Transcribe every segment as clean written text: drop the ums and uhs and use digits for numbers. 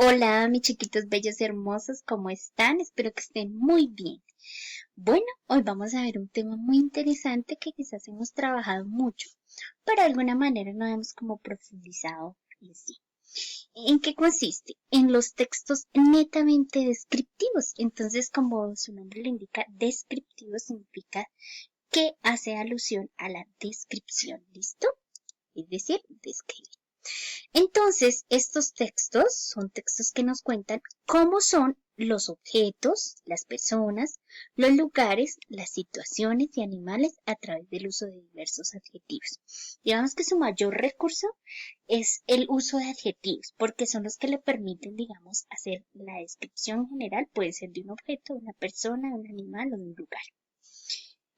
Hola, mis chiquitos bellos y hermosos, ¿cómo están? Espero que estén muy bien. Bueno, hoy vamos a ver un tema muy interesante que quizás hemos trabajado mucho, pero de alguna manera no hemos como profundizado en sí. ¿En qué consiste? En los textos netamente descriptivos. Entonces, como su nombre lo indica, descriptivo significa que hace alusión a la descripción, ¿listo? Es decir, describe. Entonces, estos textos son textos que nos cuentan cómo son los objetos, las personas, los lugares, las situaciones y animales a través del uso de diversos adjetivos. Digamos que su mayor recurso es el uso de adjetivos, porque son los que le permiten, digamos, hacer la descripción general, puede ser de un objeto, de una persona, de un animal o de un lugar.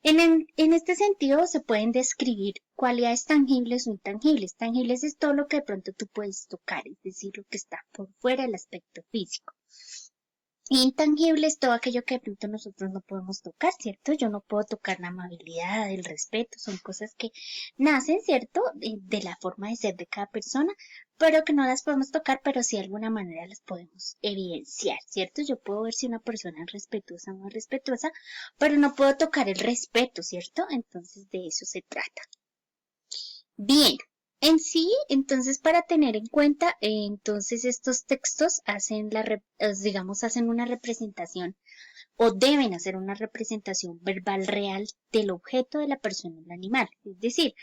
En este sentido, se pueden describir cualidades tangibles o intangibles. Tangibles es todo lo que de pronto tú puedes tocar, es decir, lo que está por fuera del aspecto físico. Intangible es todo aquello que de pronto nosotros no podemos tocar, ¿cierto? Yo no puedo tocar la amabilidad, el respeto, son cosas que nacen, ¿cierto? De la forma de ser de cada persona, pero que no las podemos tocar, pero sí de alguna manera las podemos evidenciar, ¿cierto? Yo puedo ver si una persona es respetuosa o no es respetuosa, pero no puedo tocar el respeto, ¿cierto? Entonces de eso se trata. Bien, en sí, entonces para tener en cuenta, entonces estos textos hacen digamos, hacen una representación o deben hacer una representación verbal real del objeto de la persona o el animal. Es decir,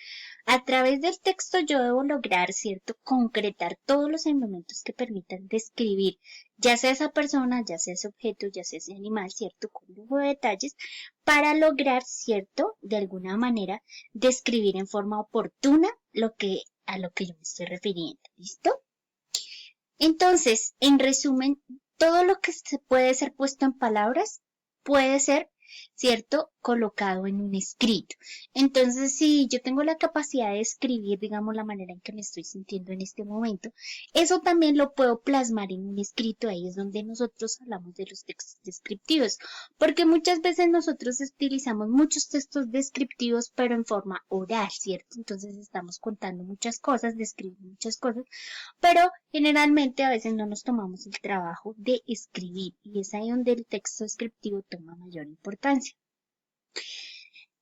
a través del texto yo debo lograr, ¿cierto?, concretar todos los elementos que permitan describir, ya sea esa persona, ya sea ese objeto, ya sea ese animal, ¿cierto?, con lujo de detalles, para lograr, ¿cierto?, de alguna manera, describir en forma oportuna a lo que yo me estoy refiriendo. ¿Listo? Entonces, en resumen, todo lo que se puede ser puesto en palabras puede ser, ¿cierto?, colocado en un escrito. Entonces, si yo tengo la capacidad de escribir, digamos, la manera en que me estoy sintiendo en este momento, eso también lo puedo plasmar en un escrito. Ahí es donde nosotros hablamos de los textos descriptivos, porque muchas veces nosotros utilizamos muchos textos descriptivos, pero en forma oral, ¿cierto? Entonces estamos contando muchas cosas, describiendo muchas cosas, pero generalmente a veces no nos tomamos el trabajo de escribir y es ahí donde el texto descriptivo toma mayor importancia.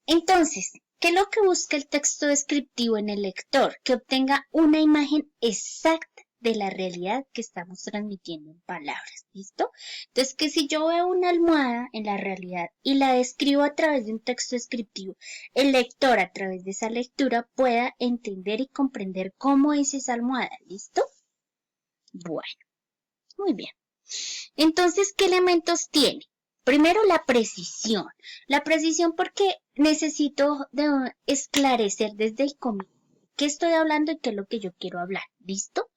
Entonces, ¿qué es lo que busca el texto descriptivo en el lector? Que obtenga una imagen exacta de la realidad que estamos transmitiendo en palabras, ¿listo? Entonces, que si yo veo una almohada en la realidad y la describo a través de un texto descriptivo, el lector a través de esa lectura pueda entender y comprender cómo es esa almohada, ¿listo? Bueno, muy bien. Entonces, ¿qué elementos tiene? Primero, la precisión. La precisión porque necesito esclarecer desde el comienzo qué estoy hablando y qué es lo que yo quiero hablar. ¿Listo?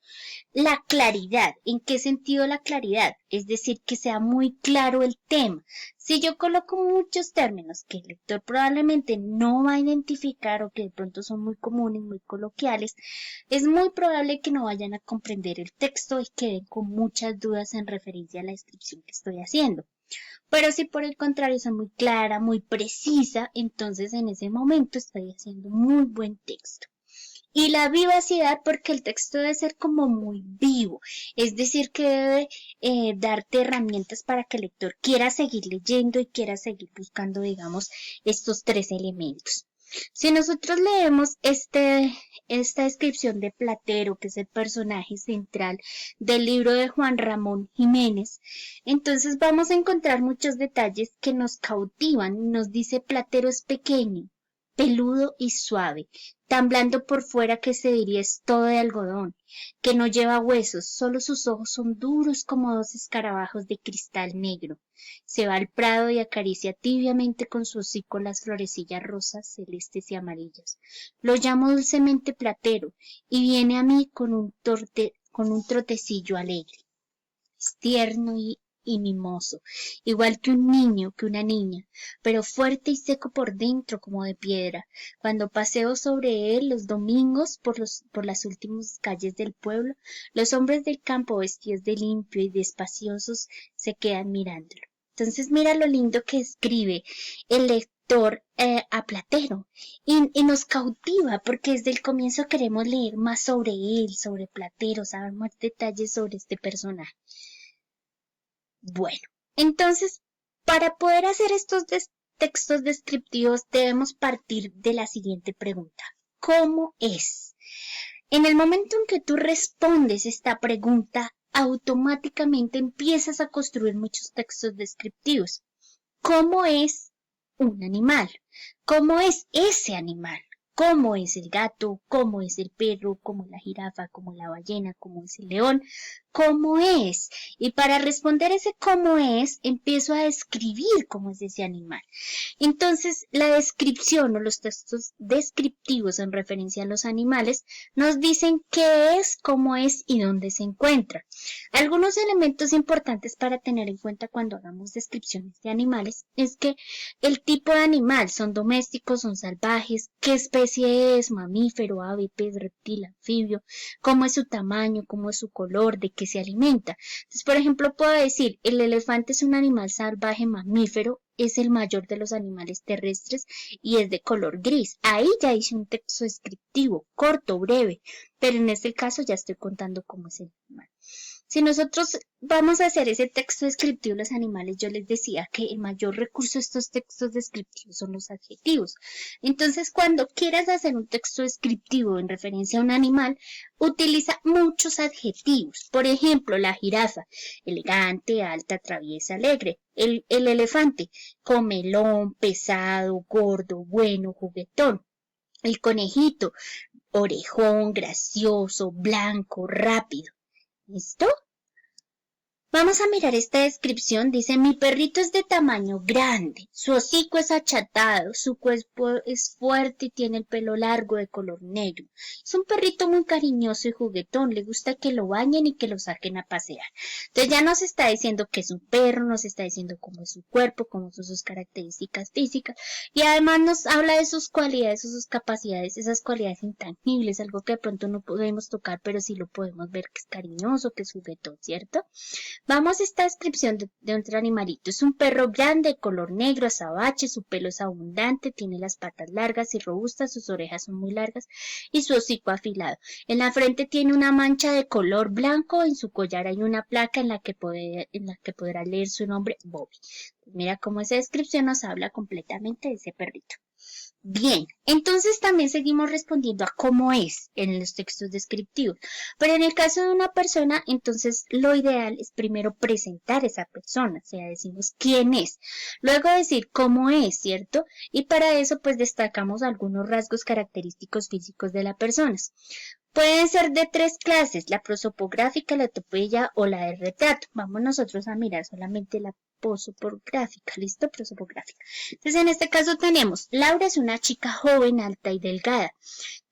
La claridad. ¿En qué sentido la claridad? Es decir, que sea muy claro el tema. Si yo coloco muchos términos que el lector probablemente no va a identificar o que de pronto son muy comunes, muy coloquiales, es muy probable que no vayan a comprender el texto y queden con muchas dudas en referencia a la descripción que estoy haciendo. Pero si por el contrario soy muy clara, muy precisa, entonces en ese momento estoy haciendo muy buen texto. Y la vivacidad porque el texto debe ser como muy vivo, es decir, que debe darte herramientas para que el lector quiera seguir leyendo y quiera seguir buscando, digamos, estos tres elementos. Si nosotros leemos esta descripción de Platero, que es el personaje central del libro de Juan Ramón Jiménez, entonces vamos a encontrar muchos detalles que nos cautivan. Nos dice: Platero es pequeño, peludo y suave, tan blando por fuera que se diría es todo de algodón, que no lleva huesos, solo sus ojos son duros como dos escarabajos de cristal negro. Se va al prado y acaricia tibiamente con su hocico las florecillas rosas, celestes y amarillas. Lo llamo dulcemente Platero y viene a mí con un trotecillo alegre. Es tierno y mimoso, igual que un niño, que una niña, pero fuerte y seco por dentro como de piedra. Cuando paseo sobre él los domingos por las últimas calles del pueblo, los hombres del campo vestidos de limpio y despaciosos se quedan mirándolo. Entonces mira lo lindo que escribe el lector lector a Platero y nos cautiva porque desde el comienzo queremos leer más sobre él, sobre Platero, saber más detalles sobre este personaje. Bueno, entonces, para poder hacer estos textos descriptivos debemos partir de la siguiente pregunta. ¿Cómo es? En el momento en que tú respondes esta pregunta, automáticamente empiezas a construir muchos textos descriptivos. ¿Cómo es un animal? ¿Cómo es ese animal? ¿Cómo es el gato? ¿Cómo es el perro? ¿Cómo es la jirafa? ¿Cómo es la ballena? ¿Cómo es el león? ¿Cómo es? Y para responder ese cómo es, empiezo a describir cómo es ese animal. Entonces, la descripción o los textos descriptivos en referencia a los animales nos dicen qué es, cómo es y dónde se encuentra. Algunos elementos importantes para tener en cuenta cuando hagamos descripciones de animales es que el tipo de animal, son domésticos, son salvajes, qué especie es, mamífero, ave, pez, reptil, anfibio, cómo es su tamaño, cómo es su color, de qué se alimenta. Entonces, por ejemplo, puedo decir, el elefante es un animal salvaje mamífero, es el mayor de los animales terrestres y es de color gris. Ahí ya hice un texto descriptivo, corto, breve, pero en este caso ya estoy contando cómo es el animal. Si nosotros vamos a hacer ese texto descriptivo de los animales, yo les decía que el mayor recurso de estos textos descriptivos son los adjetivos. Entonces, cuando quieras hacer un texto descriptivo en referencia a un animal, utiliza muchos adjetivos. Por ejemplo, la jirafa, elegante, alta, traviesa, alegre. El elefante, comelón, pesado, gordo, bueno, juguetón. El conejito, orejón, gracioso, blanco, rápido. ¿Listo? Vamos a mirar esta descripción. Dice, mi perrito es de tamaño grande, su hocico es achatado, su cuerpo es fuerte y tiene el pelo largo de color negro. Es un perrito muy cariñoso y juguetón, le gusta que lo bañen y que lo saquen a pasear. Entonces ya nos está diciendo que es un perro, nos está diciendo cómo es su cuerpo, cómo son sus características físicas y además nos habla de sus cualidades o sus capacidades, esas cualidades intangibles, algo que de pronto no podemos tocar, pero sí lo podemos ver que es cariñoso, que es juguetón, ¿cierto? Vamos a esta descripción de otro animalito. Es un perro grande, color negro, azabache, su pelo es abundante, tiene las patas largas y robustas, sus orejas son muy largas y su hocico afilado. En la frente tiene una mancha de color blanco, en su collar hay una placa en la que podrá leer su nombre, Bobby. Mira cómo esa descripción nos habla completamente de ese perrito. Bien, entonces también seguimos respondiendo a cómo es en los textos descriptivos. Pero en el caso de una persona, entonces lo ideal es primero presentar a esa persona, o sea, decimos quién es. Luego decir cómo es, ¿cierto? Y para eso pues destacamos algunos rasgos característicos físicos de la persona. Pueden ser de tres clases, la prosopográfica, la topoya o la de retrato. Vamos nosotros a mirar solamente la prosopográfica, ¿listo? Prosopográfica. Entonces, en este caso tenemos, Laura es una chica joven, alta y delgada.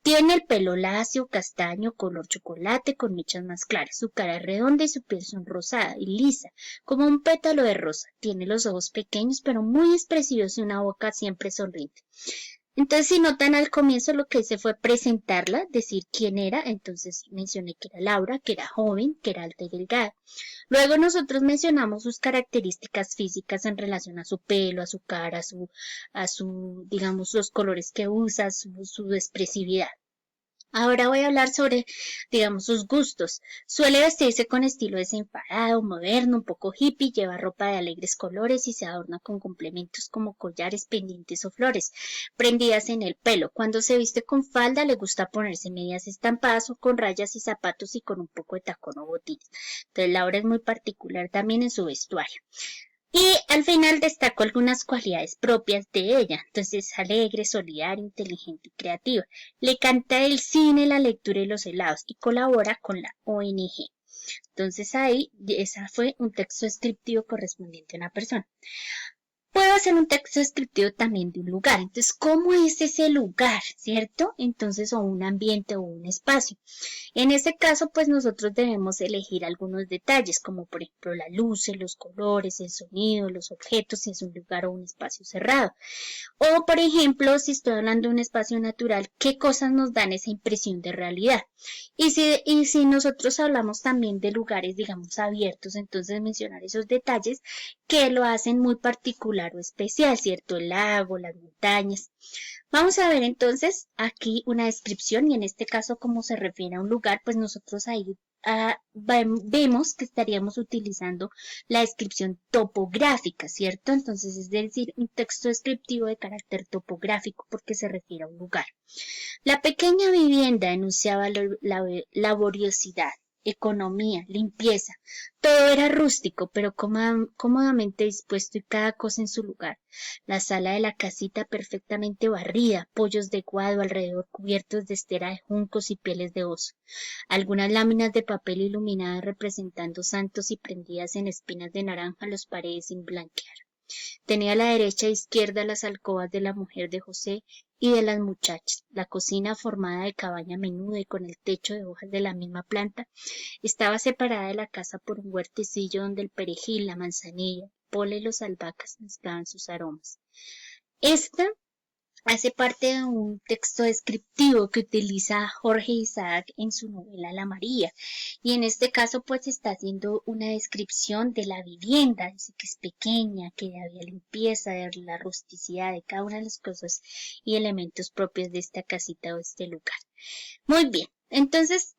Tiene el pelo lacio, castaño, color chocolate, con mechas más claras. Su cara es redonda y su piel son rosada y lisa, como un pétalo de rosa. Tiene los ojos pequeños, pero muy expresivos y una boca siempre sonriente. Entonces, si notan al comienzo lo que hice fue presentarla, decir quién era. Entonces mencioné que era Laura, que era joven, que era alta y delgada. Luego nosotros mencionamos sus características físicas en relación a su pelo, a su cara, digamos, los colores que usa, su expresividad. Ahora voy a hablar sobre, digamos, sus gustos. Suele vestirse con estilo desenfadado, moderno, un poco hippie, lleva ropa de alegres colores y se adorna con complementos como collares, pendientes o flores prendidas en el pelo. Cuando se viste con falda le gusta ponerse medias estampadas o con rayas y zapatos y con un poco de tacón o botines. Entonces Laura es muy particular también en su vestuario. Y al final destaco algunas cualidades propias de ella. Entonces, alegre, solidaria, inteligente y creativa. Le encanta el cine, la lectura y los helados y colabora con la ONG. Entonces ahí, esa fue un texto descriptivo correspondiente a una persona. Puedo hacer un texto descriptivo también de un lugar. Entonces, ¿cómo es ese lugar? ¿Cierto? Entonces, o un ambiente o un espacio. En este caso, pues nosotros debemos elegir algunos detalles, como por ejemplo la luz, los colores, el sonido, los objetos, si es un lugar o un espacio cerrado. O, por ejemplo, si estoy hablando de un espacio natural, ¿qué cosas nos dan esa impresión de realidad? Y si nosotros hablamos también de lugares, digamos, abiertos, entonces mencionar esos detalles que lo hacen muy particular o especial, ¿cierto? El lago, las montañas. Vamos a ver entonces aquí una descripción y en este caso como se refiere a un lugar, pues nosotros ahí vemos que estaríamos utilizando la descripción topográfica, ¿cierto? Entonces es decir, un texto descriptivo de carácter topográfico porque se refiere a un lugar. La pequeña vivienda enunciaba la laboriosidad, economía, limpieza. Todo era rústico, pero cómodamente dispuesto y cada cosa en su lugar. La sala de la casita perfectamente barrida, pollos de guado alrededor cubiertos de estera de juncos y pieles de oso. Algunas láminas de papel iluminadas representando santos y prendidas en espinas de naranja las paredes sin blanquear. Tenía a la derecha e izquierda las alcobas de la mujer de José y de las muchachas. La cocina, formada de cabaña menuda y con el techo de hojas de la misma planta, estaba separada de la casa por un huertecillo donde el perejil, la manzanilla, el pole y los albahacas mezclaban sus aromas. Esta hace parte de un texto descriptivo que utiliza Jorge Isaac en su novela La María. Y en este caso pues está haciendo una descripción de la vivienda, dice que es pequeña, que había limpieza, de la rusticidad de cada una de las cosas y elementos propios de esta casita o este lugar. Muy bien. Entonces,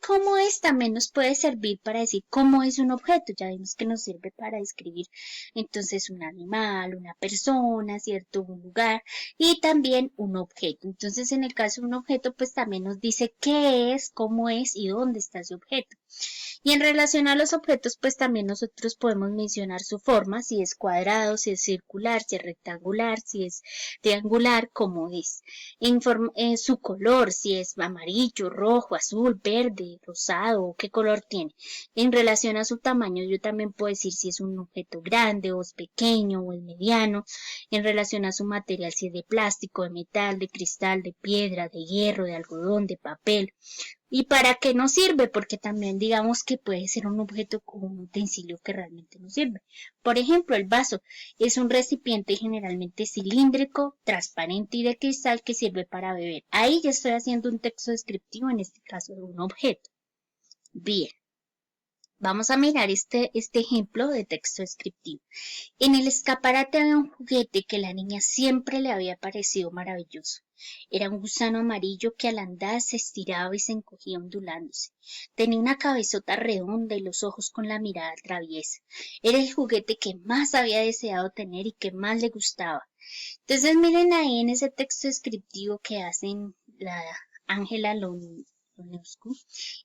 cómo es también nos puede servir para decir cómo es un objeto. Ya vimos que nos sirve para describir entonces un animal, una persona, ¿cierto? Un lugar y también un objeto. Entonces, en el caso de un objeto, pues también nos dice qué es, cómo es y dónde está ese objeto. Y en relación a los objetos, pues también nosotros podemos mencionar su forma, si es cuadrado, si es circular, si es rectangular, si es triangular, cómo es. En su color, si es amarillo, rojo, azul, verde, rosado, qué color tiene. En relación a su tamaño, yo también puedo decir si es un objeto grande o es pequeño o es mediano. En relación a su material, si es de plástico, de metal, de cristal, de piedra, de hierro, de algodón, de papel. ¿Y para qué nos sirve? Porque también digamos que puede ser un objeto o un utensilio que realmente nos sirve. Por ejemplo, el vaso es un recipiente generalmente cilíndrico, transparente y de cristal que sirve para beber. Ahí ya estoy haciendo un texto descriptivo, en este caso de un objeto. Bien. Vamos a mirar este ejemplo de texto descriptivo. En el escaparate había un juguete que a la niña siempre le había parecido maravilloso. Era un gusano amarillo que al andar se estiraba y se encogía ondulándose. Tenía una cabezota redonda y los ojos con la mirada traviesa. Era el juguete que más había deseado tener y que más le gustaba. Entonces miren ahí en ese texto descriptivo que hacen la Ángela Ionescu,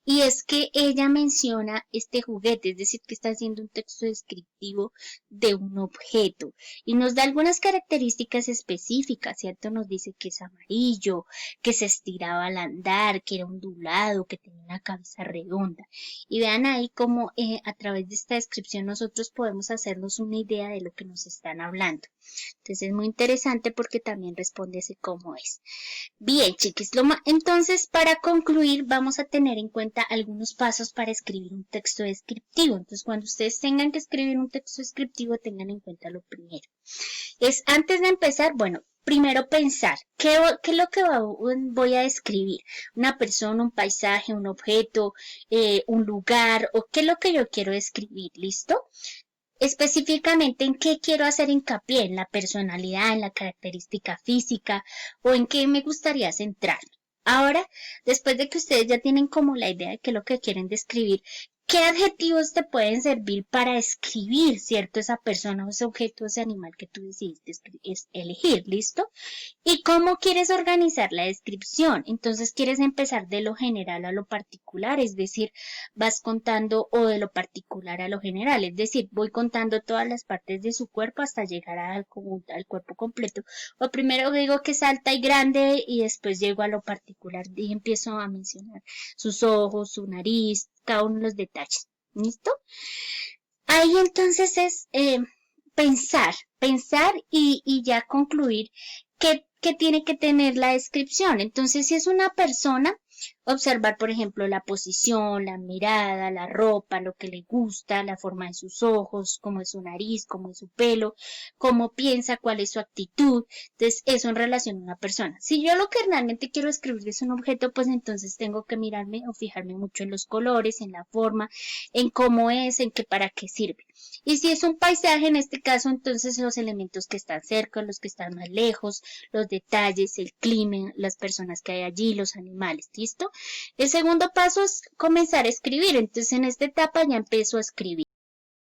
y es que ella menciona este juguete, es decir, que está haciendo un texto descriptivo de un objeto y nos da algunas características específicas, ¿cierto? Nos dice que es amarillo, que se estiraba al andar, que era ondulado, que tenía una cabeza redonda. Y vean ahí cómo a través de esta descripción nosotros podemos hacernos una idea de lo que nos están hablando. Entonces es muy interesante porque también responde así como es. Bien, chiquis, entonces para concluir vamos a tener en cuenta algunos pasos para escribir un texto descriptivo. Entonces cuando ustedes tengan que escribir un texto descriptivo tengan en cuenta lo primero. Es antes de empezar, bueno, primero pensar, ¿qué es lo que voy a describir? ¿Una persona, un paisaje, un objeto, un lugar o qué es lo que yo quiero describir? ¿Listo? Específicamente en qué quiero hacer hincapié, en la personalidad, en la característica física o en qué me gustaría centrarme. Ahora, después de que ustedes ya tienen como la idea de qué es lo que quieren describir, ¿qué adjetivos te pueden servir para describir, cierto, esa persona o ese objeto, ese animal que tú decidiste elegir? ¿Listo? ¿Y cómo quieres organizar la descripción? Entonces, ¿quieres empezar de lo general a lo particular? Es decir, vas contando o de lo particular a lo general. Es decir, voy contando todas las partes de su cuerpo hasta llegar al cuerpo completo. O primero digo que es alta y grande y después llego a lo particular y empiezo a mencionar sus ojos, su nariz, cada uno de los detalles. ¿Listo? Ahí entonces es pensar y ya concluir qué tiene que tener la descripción. Entonces, si es una persona, observar, por ejemplo, la posición, la mirada, la ropa, lo que le gusta, la forma de sus ojos, cómo es su nariz, cómo es su pelo, cómo piensa, cuál es su actitud. Entonces, eso en relación a una persona. Si yo lo que realmente quiero escribir es un objeto, pues entonces tengo que mirarme o fijarme mucho en los colores, en la forma, en cómo es, en qué para qué sirve. Y si es un paisaje, en este caso, entonces los elementos que están cerca, los que están más lejos, los detalles, el clima, las personas que hay allí, los animales, ¿listo? El segundo paso es comenzar a escribir. Entonces en esta etapa ya empiezo a escribir.